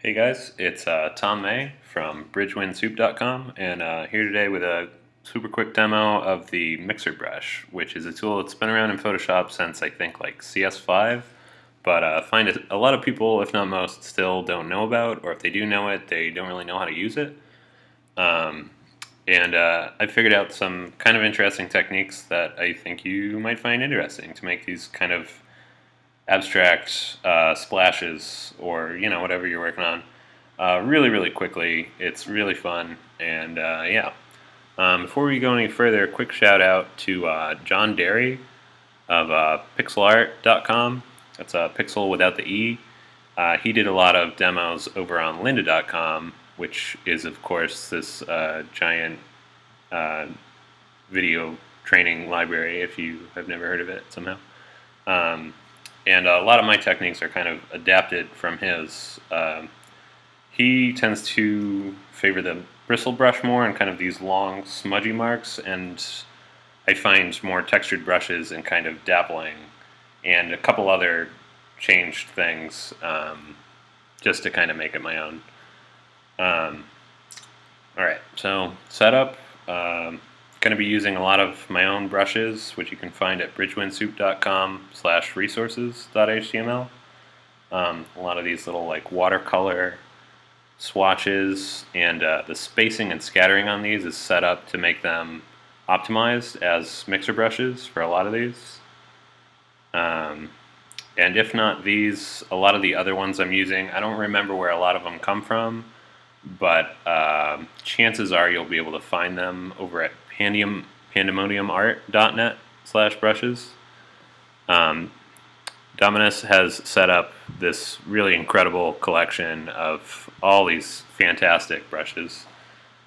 Hey guys, it's Tom May from bridgewindsoup.com, and here today with a super quick demo of the mixer brush, which is a tool that's been around in Photoshop since I think like CS5, but I find a lot of people, if not most, still don't know about, or if they do know it, they don't really know how to use it. Um, and I figured out some kind of interesting techniques that I think you might find interesting to make these kind of abstract splashes, or whatever you're working on, really quickly. It's really fun, and yeah. Before we go any further, a quick shout out to John Derry of pixelart.com. That's pixel without the E. He did a lot of demos over on lynda.com, which is, of course, this giant uh, video training library, if you have never heard of it somehow. Um, and a lot of my techniques are kind of adapted from his. He tends to favor the bristle brush more and kind of these long smudgy marks, and I find more textured brushes and kind of dappling, and a couple other changed things, just to kind of make it my own. Alright, so setup. Going to be using a lot of my own brushes, which you can find at bridgewindsoup.com/resources.html. A lot of these little like watercolor swatches, and the spacing and scattering on these is set up to make them optimized as mixer brushes for a lot of these. And if not these, a lot of the other ones I'm using, I don't remember where a lot of them come from, but chances are you'll be able to find them over at pandemoniumart.net/brushes. Dominus has set up this really incredible collection of all these fantastic brushes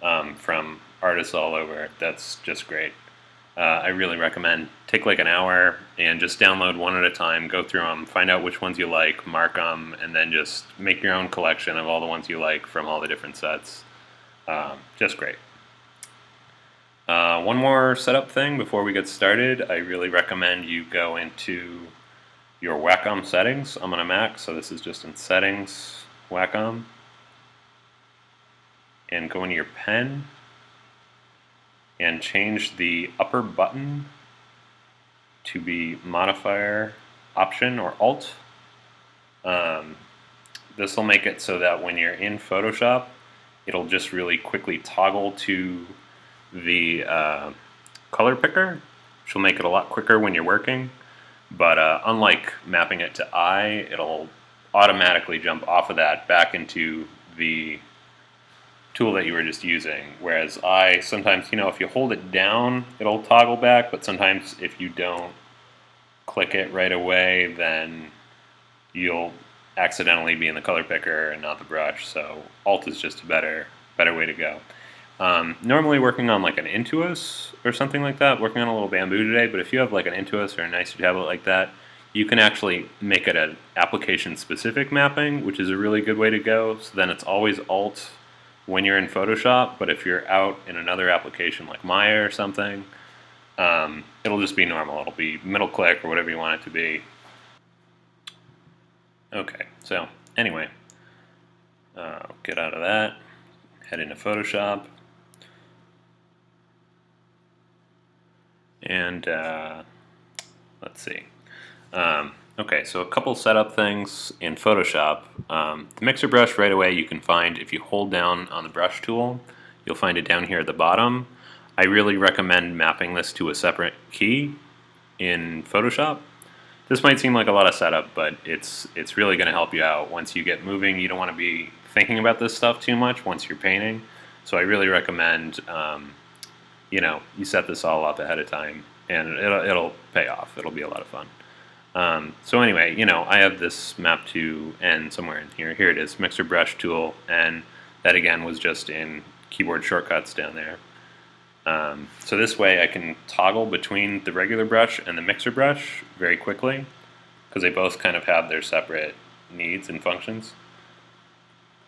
from artists all over. That's just great. I really recommend take like an hour and just download one at a time, go through them, find out which ones you like, mark them, and then just make your own collection of all the ones you like from all the different sets. Just great. One more setup thing before we get started. I really recommend you go into your Wacom settings. I'm on a Mac, so this is just in settings, Wacom, and go into your pen and change the upper button to be modifier option or alt. This will make it so that when you're in Photoshop, it'll just really quickly toggle to the color picker, which will make it a lot quicker when you're working. But unlike mapping it to I, it'll automatically jump off of that back into the tool that you were just using. Whereas I sometimes, if you hold it down, it'll toggle back, but sometimes if you don't click it right away, then you'll accidentally be in the color picker and not the brush. So Alt is just a better way to go. Normally working on like an Intuos or something like that, working on a little Bamboo today, but if you have like an Intuos or a nicer tablet like that, you can actually make it an application-specific mapping, which is a really good way to go. So then it's always Alt when you're in Photoshop, but if you're out in another application like Maya or something, it'll just be normal. It'll be middle click or whatever you want it to be. Okay, so anyway, get out of that, head into Photoshop, and let's see. Okay, so a couple setup things in Photoshop. The mixer brush right away you can find if you hold down on the brush tool. You'll find it down here at the bottom. I really recommend mapping this to a separate key in Photoshop. This might seem like a lot of setup, but it's really going to help you out. Once you get moving, you don't want to be thinking about this stuff too much once you're painting. So I really recommend you set this all up ahead of time, and it'll pay off. It'll be a lot of fun. So anyway, I have this map to N somewhere in here. Here it is, mixer brush tool, and that again was just in keyboard shortcuts down there. So this way I can toggle between the regular brush and the mixer brush very quickly, because they both kind of have their separate needs and functions.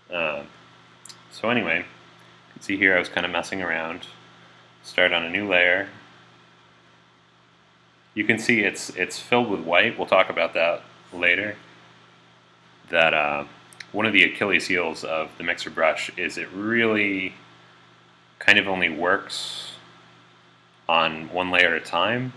So anyway, you can see here I was kind of messing around. Start on a new layer. You can see it's filled with white. We'll talk about that later. That one of the Achilles heels of the mixer brush is it really kind of only works on one layer at a time.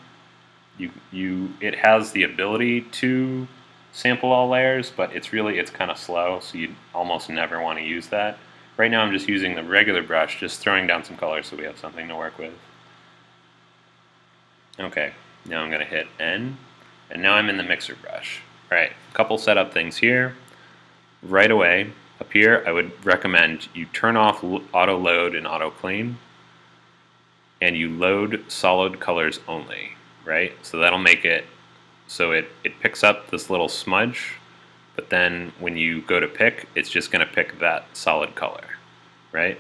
It has the ability to sample all layers, but it's kind of slow, so you almost never want to use that. Right now I'm just using the regular brush, just throwing down some colors so we have something to work with. Okay, now I'm going to hit N, and now I'm in the mixer brush. Alright, a couple setup things here. Right away, up here, I would recommend you turn off auto load and auto clean, and you load solid colors only, right? So that'll make it so it picks up this little smudge, but then when you go to pick, it's just going to pick that solid color, right?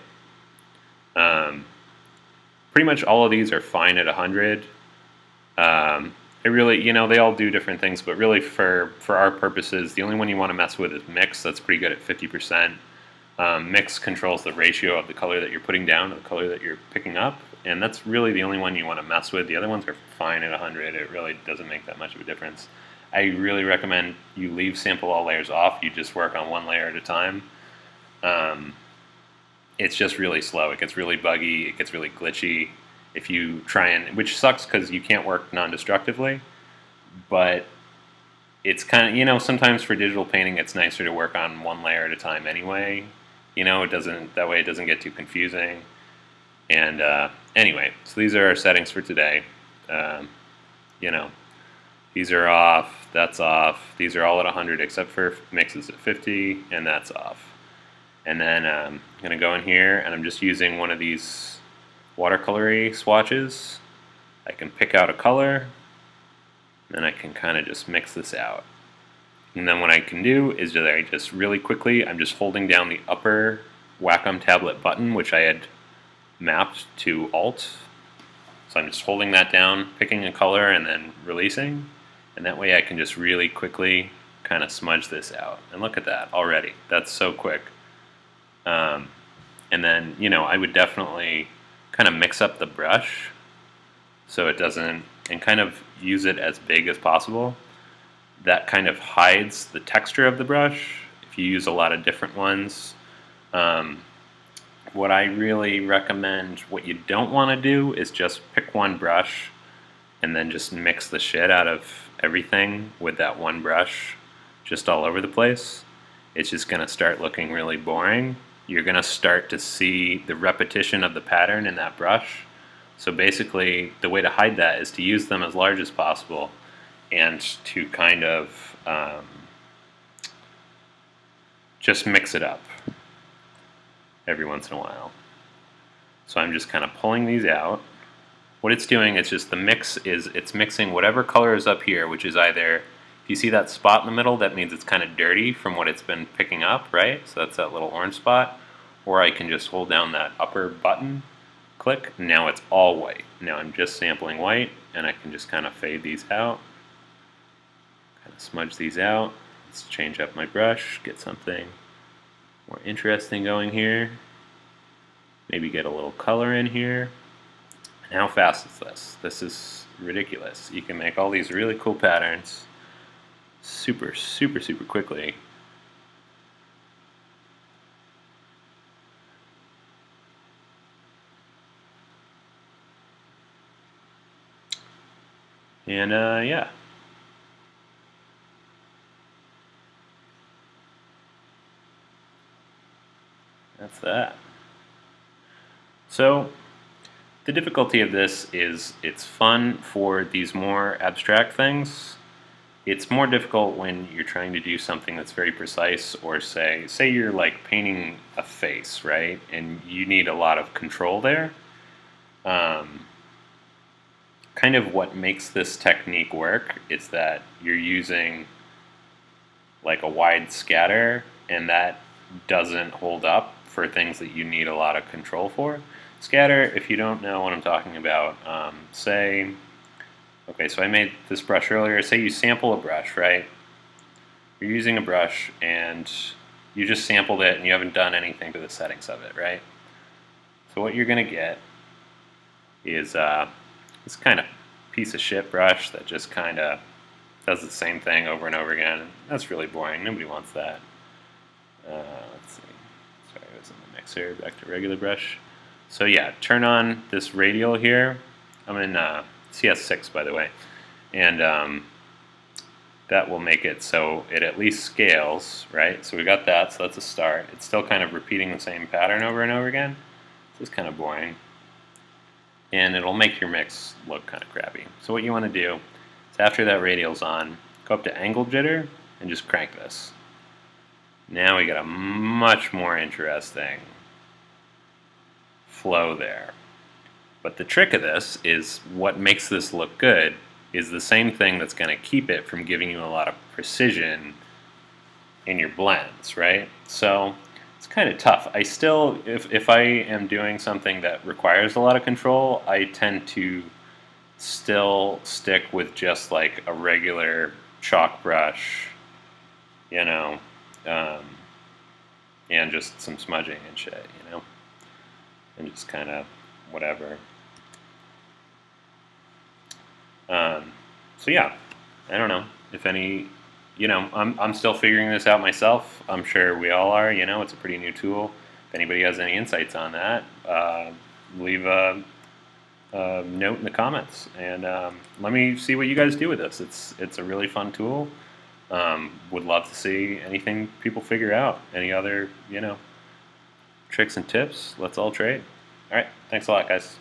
Pretty much all of these are fine at 100. It really, they all do different things, but really for our purposes, the only one you want to mess with is mix. That's pretty good at 50%. Mix controls the ratio of the color that you're putting down to the color that you're picking up, and that's really the only one you want to mess with. The other ones are fine at 100. It really doesn't make that much of a difference. I really recommend you leave sample all layers off. You just work on one layer at a time. It's just really slow. It gets really buggy. It gets really glitchy. If you try which sucks because you can't work non-destructively, but it's kind of, sometimes for digital painting it's nicer to work on one layer at a time anyway. That way it doesn't get too confusing. And anyway, so these are our settings for today. These are off, that's off, these are all at 100 except for mixes at 50, and that's off. And then I'm going to go in here and I'm just using one of these watercolory swatches. I can pick out a color, and I can kind of just mix this out. And then what I can do is just really quickly, I'm just holding down the upper Wacom tablet button, which I had mapped to Alt. So I'm just holding that down, picking a color, and then releasing. And that way I can just really quickly kind of smudge this out. And look at that already. That's so quick. And then, I would definitely kind of mix up the brush so it doesn't, and kind of use it as big as possible. That kind of hides the texture of the brush if you use a lot of different ones. What I really recommend, what you don't want to do is just pick one brush and then just mix the shit out of everything with that one brush just all over the place. It's just going to start looking really boring. You're going to start to see the repetition of the pattern in that brush. So basically, the way to hide that is to use them as large as possible and to kind of just mix it up every once in a while. So I'm just kind of pulling these out. What it's doing is just it's mixing whatever color is up here, which is either, if you see that spot in the middle, that means it's kind of dirty from what it's been picking up, right? So that's that little orange spot. Or I can just hold down that upper button, click, now it's all white. Now I'm just sampling white, and I can just kind of fade these out, kind of smudge these out. Let's change up my brush, get something more interesting going here. Maybe get a little color in here. And how fast is this? This is ridiculous. You can make all these really cool patterns super, super, super quickly. And yeah. That's that. So the difficulty of this is it's fun for these more abstract things. It's more difficult when you're trying to do something that's very precise, or say you're like painting a face, right? And you need a lot of control there. Kind of what makes this technique work is that you're using like a wide scatter, and that doesn't hold up for things that you need a lot of control for. Scatter, if you don't know what I'm talking about, okay, so I made this brush earlier. Say you sample a brush, right? You're using a brush and you just sampled it and you haven't done anything to the settings of it, right? So what you're going to get is this kind of piece of shit brush that just kind of does the same thing over and over again. That's really boring. Nobody wants that. Let's see. Sorry, I was in the mixer. Back to regular brush. So yeah, turn on this radial here. I'm in CS6, by the way, and that will make it so it at least scales, right? So we got that, so that's a start. It's still kind of repeating the same pattern over and over again. This is kind of boring. And it'll make your mix look kind of crappy. So what you want to do is after that radial's on, go up to angle jitter and just crank this. Now we got a much more interesting flow there. But the trick of this is what makes this look good is the same thing that's going to keep it from giving you a lot of precision in your blends, right? So it's kind of tough. I still, if I am doing something that requires a lot of control, I tend to still stick with just like a regular chalk brush, you know, and just some smudging and shit, you know, and just kind of whatever. So yeah, I don't know if any, you know, I'm still figuring this out myself. I'm sure we all are. You know, it's a pretty new tool. If anybody has any insights on that, leave a note in the comments, and let me see what you guys do with this. It's a really fun tool. Would love to see anything people figure out. Any other, you know, tricks and tips? Let's all trade. All right, thanks a lot, guys.